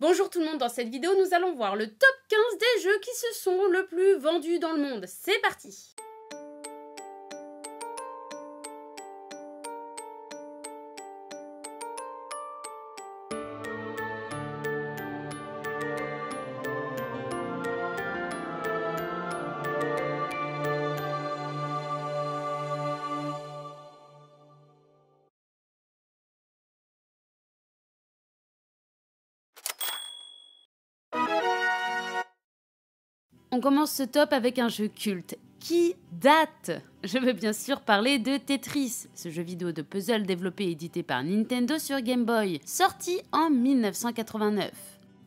Bonjour tout le monde, dans cette vidéo nous allons voir le top 15 des jeux qui se sont le plus vendus dans le monde. C'est parti! On commence ce top avec un jeu culte qui date. Je veux bien sûr parler de Tetris, ce jeu vidéo de puzzle développé et édité par Nintendo sur Game Boy, sorti en 1989.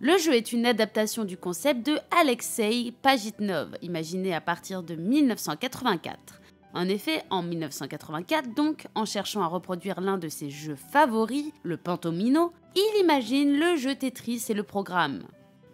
Le jeu est une adaptation du concept de Alexei Pajitnov, imaginé à partir de 1984. En effet, en 1984 donc, en cherchant à reproduire l'un de ses jeux favoris, le Pantomino, il imagine le jeu Tetris et le programme.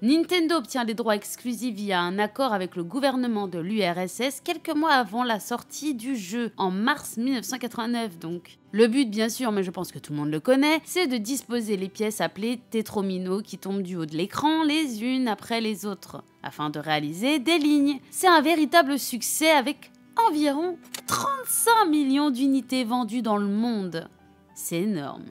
Nintendo obtient les droits exclusifs via un accord avec le gouvernement de l'URSS quelques mois avant la sortie du jeu, en mars 1989 donc. Le but bien sûr, mais je pense que tout le monde le connaît, c'est de disposer les pièces appelées Tetromino qui tombent du haut de l'écran les unes après les autres, afin de réaliser des lignes. C'est un véritable succès avec environ 35 millions d'unités vendues dans le monde. C'est énorme.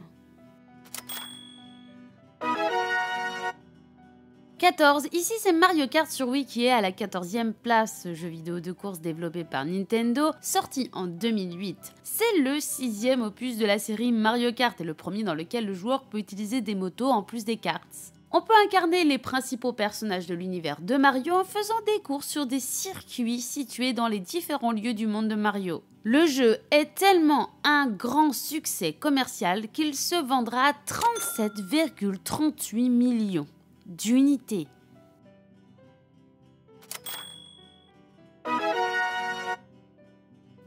14. Ici c'est Mario Kart sur Wii qui est à la 14e place, ce jeu vidéo de course développé par Nintendo, sorti en 2008. C'est le 6e opus de la série Mario Kart et le premier dans lequel le joueur peut utiliser des motos en plus des karts. On peut incarner les principaux personnages de l'univers de Mario en faisant des courses sur des circuits situés dans les différents lieux du monde de Mario. Le jeu est tellement un grand succès commercial qu'il se vendra à 37,38 millions d'unités.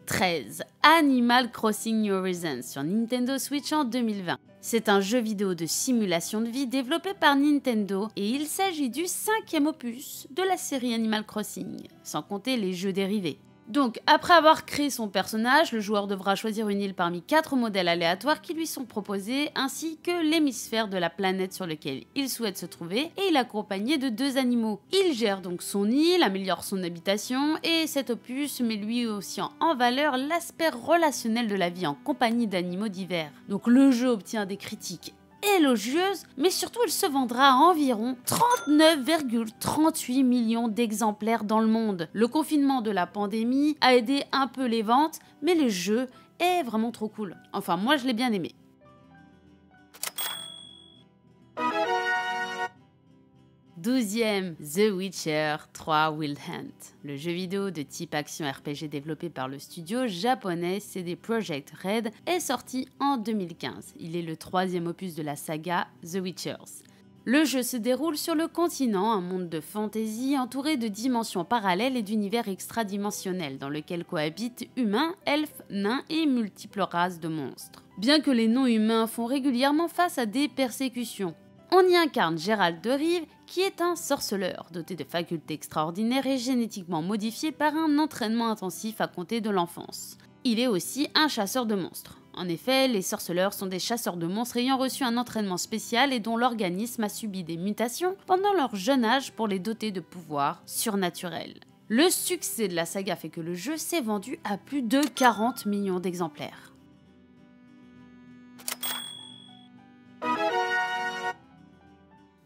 13. Animal Crossing New Horizons sur Nintendo Switch en 2020. C'est un jeu vidéo de simulation de vie développé par Nintendo et il s'agit du 5e opus de la série Animal Crossing, sans compter les jeux dérivés. Donc, après avoir créé son personnage, le joueur devra choisir une île parmi 4 modèles aléatoires qui lui sont proposés, ainsi que l'hémisphère de la planète sur lequel il souhaite se trouver, et il est accompagné de 2 animaux. Il gère donc son île, améliore son habitation, et cet opus met lui aussi en valeur l'aspect relationnel de la vie en compagnie d'animaux divers. Donc le jeu obtient des critiques élogieuse, mais surtout il se vendra à environ 39,38 millions d'exemplaires dans le monde. Le confinement de la pandémie a aidé un peu les ventes, mais le jeu est vraiment trop cool. Enfin, moi je l'ai bien aimé. 12e, The Witcher 3 Wild Hunt, le jeu vidéo de type action RPG développé par le studio japonais CD Projekt Red est sorti en 2015. Il est le 3e opus de la saga The Witchers. Le jeu se déroule sur le continent, un monde de fantasy entouré de dimensions parallèles et d'univers extradimensionnels dans lequel cohabitent humains, elfes, nains et multiples races de monstres. Bien que les non-humains font régulièrement face à des persécutions, on y incarne Gérald de Rive, qui est un sorceleur, doté de facultés extraordinaires et génétiquement modifié par un entraînement intensif à compter de l'enfance. Il est aussi un chasseur de monstres. En effet, les sorceleurs sont des chasseurs de monstres ayant reçu un entraînement spécial et dont l'organisme a subi des mutations pendant leur jeune âge pour les doter de pouvoirs surnaturels. Le succès de la saga fait que le jeu s'est vendu à plus de 40 millions d'exemplaires.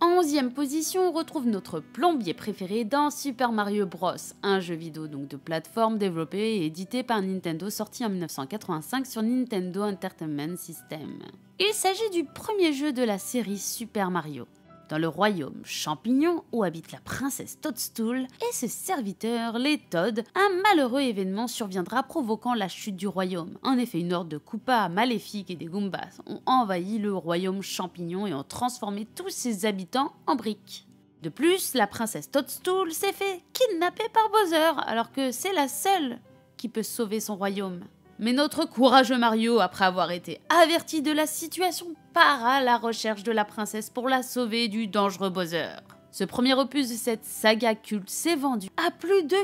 En 11e position, on retrouve notre plombier préféré dans Super Mario Bros, un jeu vidéo donc de plateforme développé et édité par Nintendo sorti en 1985 sur Nintendo Entertainment System. Il s'agit du premier jeu de la série Super Mario. Dans le royaume champignon où habite la princesse Toadstool et ses serviteurs, les Toads, un malheureux événement surviendra provoquant la chute du royaume. En effet, une horde de Koopas maléfiques et des Goombas ont envahi le royaume champignon et ont transformé tous ses habitants en briques. De plus, la princesse Toadstool s'est fait kidnapper par Bowser alors que c'est la seule qui peut sauver son royaume. Mais notre courageux Mario, après avoir été averti de la situation, part à la recherche de la princesse pour la sauver du dangereux Bowser. Ce premier opus de cette saga culte s'est vendu à plus de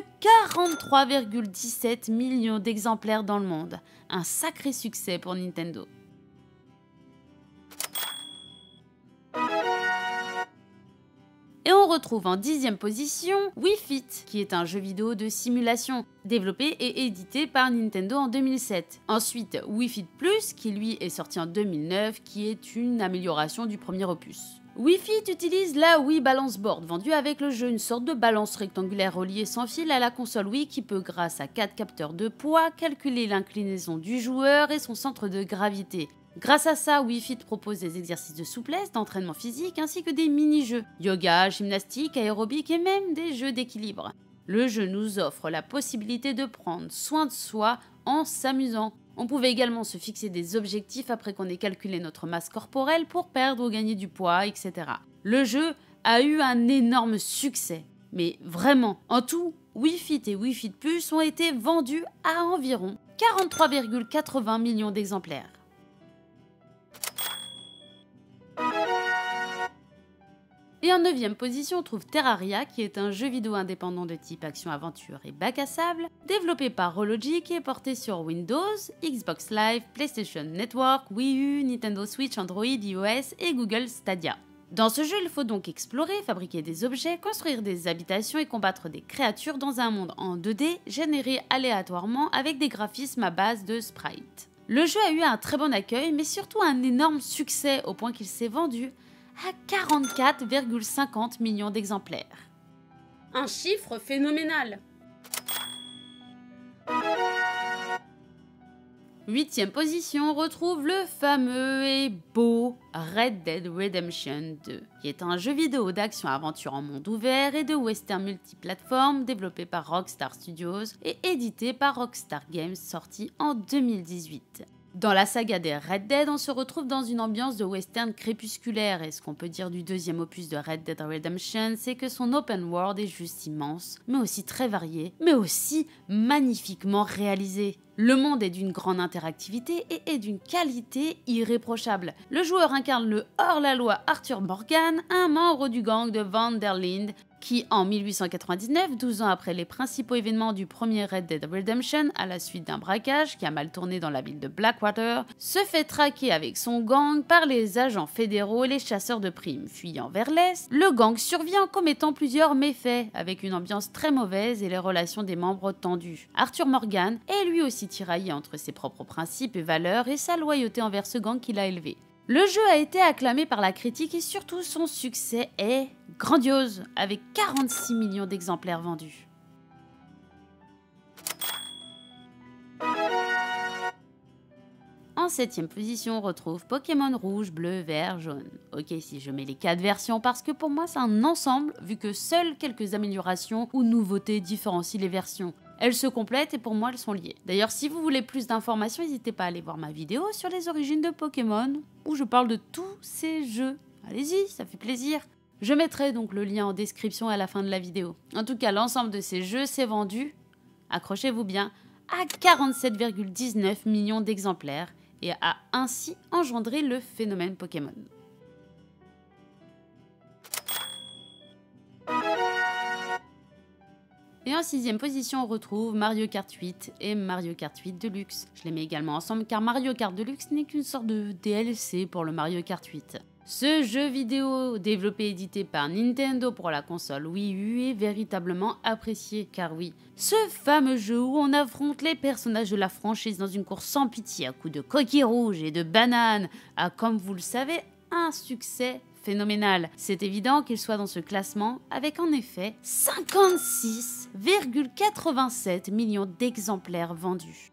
43,17 millions d'exemplaires dans le monde. Un sacré succès pour Nintendo. Et on retrouve en 10e position Wii Fit, qui est un jeu vidéo de simulation, développé et édité par Nintendo en 2007. Ensuite, Wii Fit Plus, qui lui est sorti en 2009, qui est une amélioration du premier opus. Wii Fit utilise la Wii Balance Board, vendue avec le jeu, une sorte de balance rectangulaire reliée sans fil à la console Wii qui peut, grâce à 4 capteurs de poids, calculer l'inclinaison du joueur et son centre de gravité. Grâce à ça, Wii Fit propose des exercices de souplesse, d'entraînement physique ainsi que des mini-jeux, yoga, gymnastique, aérobic et même des jeux d'équilibre. Le jeu nous offre la possibilité de prendre soin de soi en s'amusant. On pouvait également se fixer des objectifs après qu'on ait calculé notre masse corporelle pour perdre ou gagner du poids, etc. Le jeu a eu un énorme succès. Mais vraiment, en tout, Wii Fit et Wii Fit Plus ont été vendus à environ 43,80 millions d'exemplaires. Et en 9e position, on trouve Terraria, qui est un jeu vidéo indépendant de type action-aventure et bac à sable, développé par Rologic et porté sur Windows, Xbox Live, PlayStation Network, Wii U, Nintendo Switch, Android, iOS et Google Stadia. Dans ce jeu, il faut donc explorer, fabriquer des objets, construire des habitations et combattre des créatures dans un monde en 2D généré aléatoirement avec des graphismes à base de sprites. Le jeu a eu un très bon accueil, mais surtout un énorme succès au point qu'il s'est vendu à 44,50 millions d'exemplaires. Un chiffre phénoménal! 8e position, on retrouve le fameux et beau Red Dead Redemption 2, qui est un jeu vidéo d'action-aventure en monde ouvert et de western multiplateforme développé par Rockstar Studios et édité par Rockstar Games, sorti en 2018. Dans la saga des Red Dead, on se retrouve dans une ambiance de western crépusculaire, et ce qu'on peut dire du 2e opus de Red Dead Redemption, c'est que son open world est juste immense, mais aussi très varié, mais aussi magnifiquement réalisé. Le monde est d'une grande interactivité et est d'une qualité irréprochable. Le joueur incarne le hors-la-loi Arthur Morgan, un membre du gang de Van der Linde, qui en 1899, 12 ans après les principaux événements du premier Red Dead Redemption, à la suite d'un braquage qui a mal tourné dans la ville de Blackwater, se fait traquer avec son gang par les agents fédéraux et les chasseurs de primes. Fuyant vers l'est, le gang survit en commettant plusieurs méfaits, avec une ambiance très mauvaise et les relations des membres tendues. Arthur Morgan est lui aussi tiraillé entre ses propres principes et valeurs et sa loyauté envers ce gang qu'il a élevé. Le jeu a été acclamé par la critique et surtout son succès est grandiose, avec 46 millions d'exemplaires vendus. En 7e position, on retrouve Pokémon rouge, bleu, vert, jaune. Ok, si je mets les 4 versions parce que pour moi c'est un ensemble vu que seules quelques améliorations ou nouveautés différencient les versions. Elles se complètent et pour moi elles sont liées. D'ailleurs, si vous voulez plus d'informations, n'hésitez pas à aller voir ma vidéo sur les origines de Pokémon où je parle de tous ces jeux. Allez-y, ça fait plaisir. Je mettrai donc le lien en description à la fin de la vidéo. En tout cas, l'ensemble de ces jeux s'est vendu, accrochez-vous bien, à 47,19 millions d'exemplaires et a ainsi engendré le phénomène Pokémon. Et en 6e position, on retrouve Mario Kart 8 et Mario Kart 8 Deluxe. Je les mets également ensemble car Mario Kart Deluxe n'est qu'une sorte de DLC pour le Mario Kart 8. Ce jeu vidéo développé et édité par Nintendo pour la console Wii U est véritablement apprécié, car oui, ce fameux jeu où on affronte les personnages de la franchise dans une course sans pitié à coups de coquilles rouges et de bananes a, comme vous le savez, un succès phénoménal. C'est évident qu'il soit dans ce classement avec en effet 56,87 millions d'exemplaires vendus.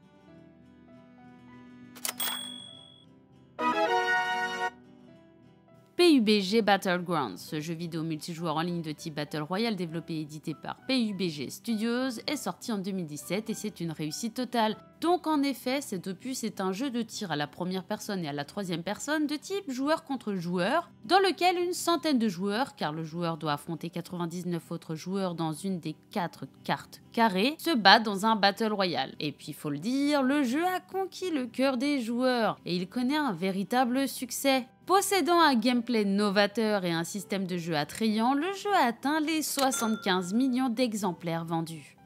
PUBG Battlegrounds, ce jeu vidéo multijoueur en ligne de type Battle Royale développé et édité par PUBG Studios, est sorti en 2017 et c'est une réussite totale. Donc en effet, cet opus est un jeu de tir à la première personne et à la troisième personne de type joueur contre joueur, dans lequel une centaine de joueurs, car le joueur doit affronter 99 autres joueurs dans une des 4 cartes carrées, se battent dans un Battle Royale. Et puis faut le dire, le jeu a conquis le cœur des joueurs et il connaît un véritable succès. Possédant un gameplay novateur et un système de jeu attrayant, le jeu a atteint les 75 millions d'exemplaires vendus.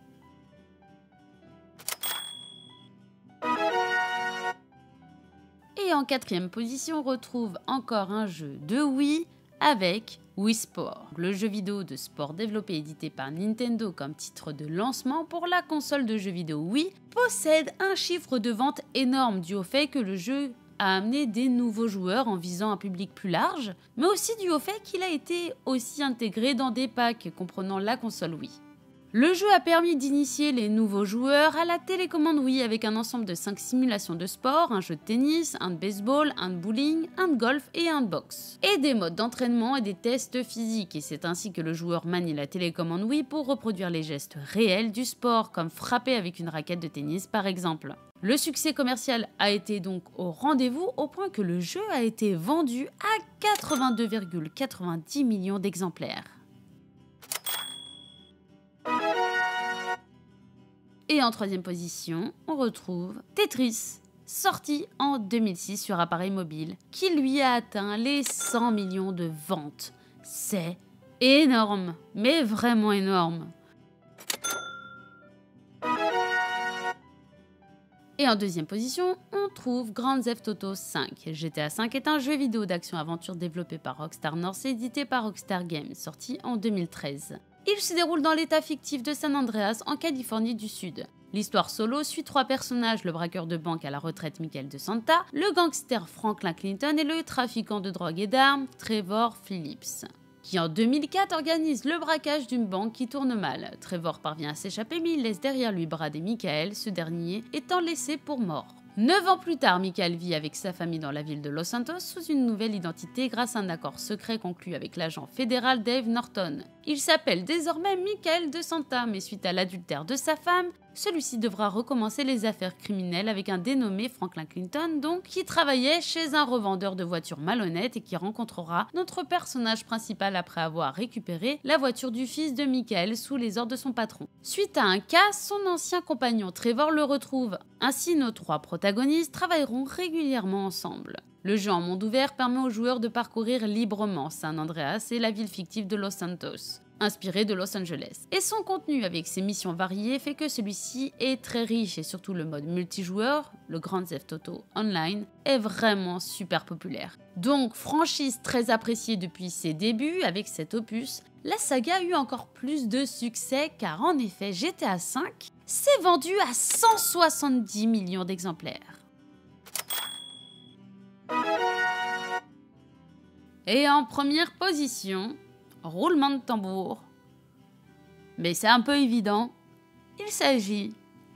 Et en 4e position, on retrouve encore un jeu de Wii avec Wii Sport, le jeu vidéo de sport développé et édité par Nintendo comme titre de lancement pour la console de jeux vidéo Wii, possède un chiffre de vente énorme dû au fait que le jeu a amené des nouveaux joueurs en visant un public plus large, mais aussi dû au fait qu'il a été aussi intégré dans des packs comprenant la console Wii. Le jeu a permis d'initier les nouveaux joueurs à la télécommande Wii avec un ensemble de 5 simulations de sport, un jeu de tennis, un de baseball, un de bowling, un de golf et un de boxe. Et des modes d'entraînement et des tests physiques, et c'est ainsi que le joueur manie la télécommande Wii pour reproduire les gestes réels du sport, comme frapper avec une raquette de tennis par exemple. Le succès commercial a été donc au rendez-vous au point que le jeu a été vendu à 82,90 millions d'exemplaires. Et en troisième position, on retrouve Tetris, sorti en 2006 sur appareil mobile, qui lui a atteint les 100 millions de ventes. C'est énorme, mais vraiment énorme. Et en deuxième position, on trouve Grand Theft Auto V. GTA V est un jeu vidéo d'action-aventure développé par Rockstar North et édité par Rockstar Games, sorti en 2013. Il se déroule dans l'état fictif de San Andreas, en Californie du Sud. L'histoire solo suit 3 personnages, le braqueur de banque à la retraite Michael De Santa, le gangster Franklin Clinton et le trafiquant de drogue et d'armes Trevor Phillips, qui en 2004 organise le braquage d'une banque qui tourne mal. Trevor parvient à s'échapper mais il laisse derrière lui Brad et Michael, ce dernier étant laissé pour mort. 9 ans plus tard, Michael vit avec sa famille dans la ville de Los Santos sous une nouvelle identité grâce à un accord secret conclu avec l'agent fédéral Dave Norton. Il s'appelle désormais Michael De Santa, mais suite à l'adultère de sa femme, celui-ci devra recommencer les affaires criminelles avec un dénommé Franklin Clinton, donc, qui travaillait chez un revendeur de voitures malhonnête et qui rencontrera notre personnage principal après avoir récupéré la voiture du fils de Michael sous les ordres de son patron. Suite à un cas, son ancien compagnon Trevor le retrouve. Ainsi, nos 3 protagonistes travailleront régulièrement ensemble. Le jeu en monde ouvert permet aux joueurs de parcourir librement San Andreas et la ville fictive de Los Santos, inspiré de Los Angeles. Et son contenu avec ses missions variées fait que celui-ci est très riche et surtout le mode multijoueur, le Grand Theft Auto Online, est vraiment super populaire. Donc, franchise très appréciée depuis ses débuts avec cet opus, la saga a eu encore plus de succès car en effet GTA V s'est vendu à 170 millions d'exemplaires. Et en première position, roulement de tambour, mais c'est un peu évident, il s'agit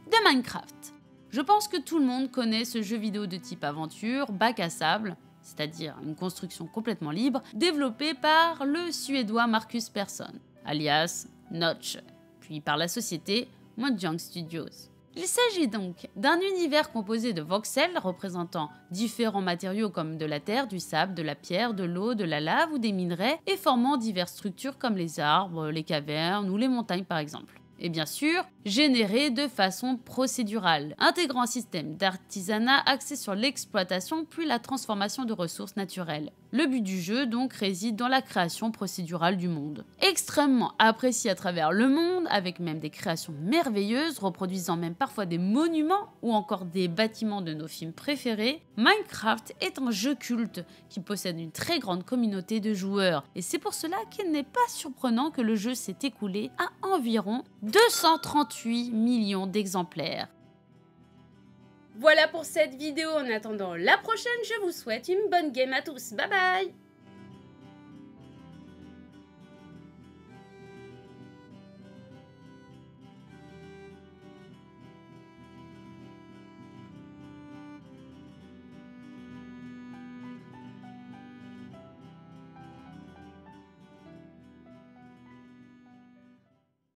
de Minecraft. Je pense que tout le monde connaît ce jeu vidéo de type aventure, bac à sable, c'est-à-dire une construction complètement libre, développé par le Suédois Marcus Persson, alias Notch, puis par la société Mojang Studios. Il s'agit donc d'un univers composé de voxels représentant différents matériaux comme de la terre, du sable, de la pierre, de l'eau, de la lave ou des minerais et formant diverses structures comme les arbres, les cavernes ou les montagnes par exemple. Et bien sûr, généré de façon procédurale, intégrant un système d'artisanat axé sur l'exploitation puis la transformation de ressources naturelles. Le but du jeu donc réside dans la création procédurale du monde. Extrêmement apprécié à travers le monde, avec même des créations merveilleuses, reproduisant même parfois des monuments ou encore des bâtiments de nos films préférés, Minecraft est un jeu culte qui possède une très grande communauté de joueurs. Et c'est pour cela qu'il n'est pas surprenant que le jeu s'est écoulé à environ 238 millions d'exemplaires. Voilà pour cette vidéo. En attendant la prochaine, je vous souhaite une bonne game à tous. Bye bye!